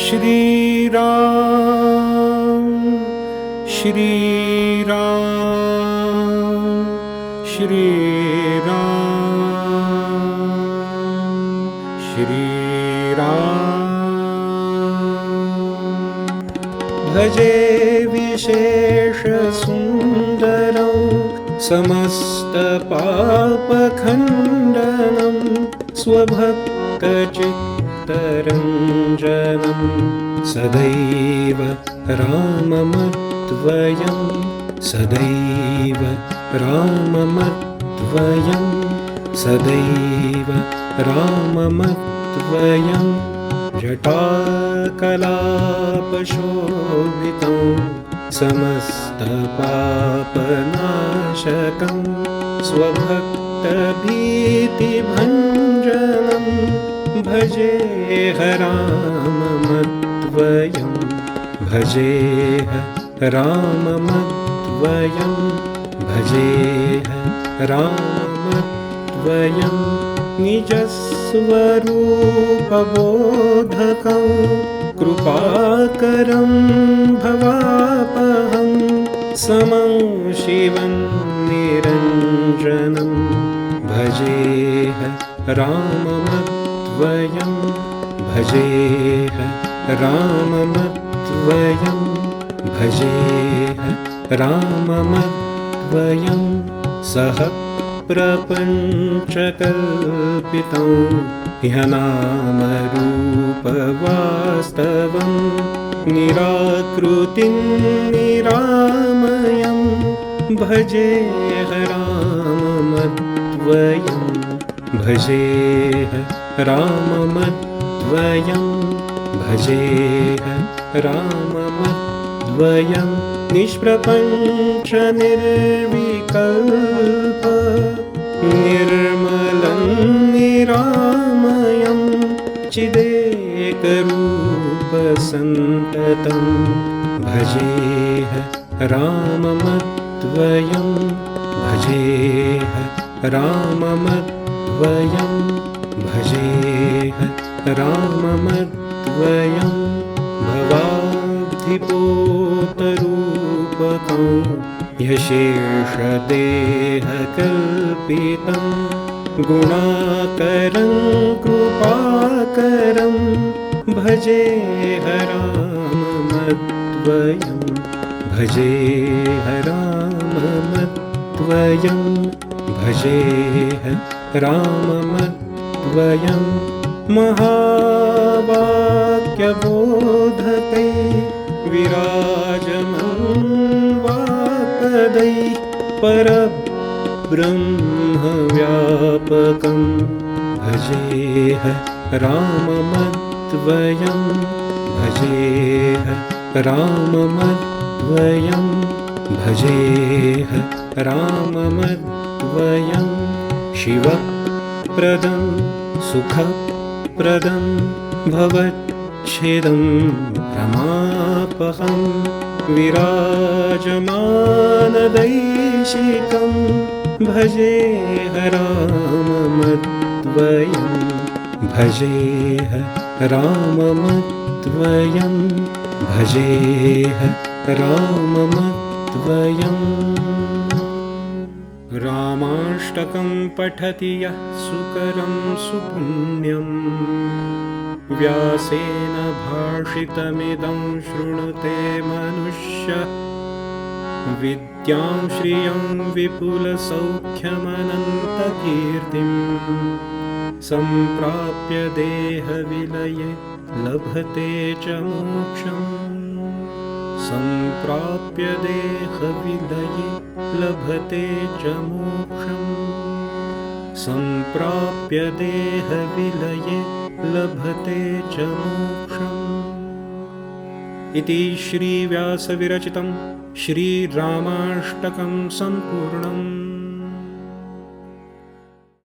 श्री राम श्री राम श्री राम श्री राम। भजे विशेष सुंदरं समस्त पापखंडनं स्वभक्तचित्तरंजनं सदैव राममद्वयं सदैव राममद्वयं सदैव राममद्वयं जटाकलापशोभितं समस्तपापनाशकं स्वभक्तभीतिभञ्जनं भजेह राममद्वयं भजेह राममद्वयं भजेह राममद्वयं निजस्वरूपबोधकं कृपाकरं भवापहं समं शिवं निरञ्जनं भजेह राममद्वयं भजेह राममद्वयं भजेह राममद्वयं सह प्रपञ्चकल्पितं ह्यनामरूपवास्तवं निराकृतिं निरामयं भजेह राममद्वयं भजेह राममद्वयं भजेह राममद्वयं निष्प्रपञ्च निर्विकल्प निर्मलं निरामयं चिदेकरूपसन्ततं भजेह राममद्वयं भजेह राममद्वयं भजेह राममद्वयं भवाब्धिपोतरूपकं यशेषदेहकल्पितं गुणाकरं कृपाकरं भजेह राममद्वयं भजेह राममद्वयं भजेह राममद्वयं महावाक्यबोधकै विराजमं वापदै परब्रह्मव्यापकं भजेह राममद्वयं भजेह राममद्वयं भजेह राममद्वयं शिवप्रदं सुखप्रदं भवच्छिदं रमापहं विराजमानदैशिकं भजेह राममद्वयं भजेह राममद्वयं भजेह राममद्वयम्। रामाष्टकं पठति यः सुकरं सुपुण्यं व्यासेन भाषितमिदं शृणुते मनुष्यः विद्यां श्रियं विपुलसौख्यमनन्तकीर्तिं सम्प्राप्य देहविलये लभते च मोक्षम् सम्प्राप्य देहविलये लभते च मोक्षम् सम्प्राप्य देहविलये लभते च मोक्षम्। इति श्रीव्यासविरचितं श्रीरामाष्टकं सम्पूर्णम्।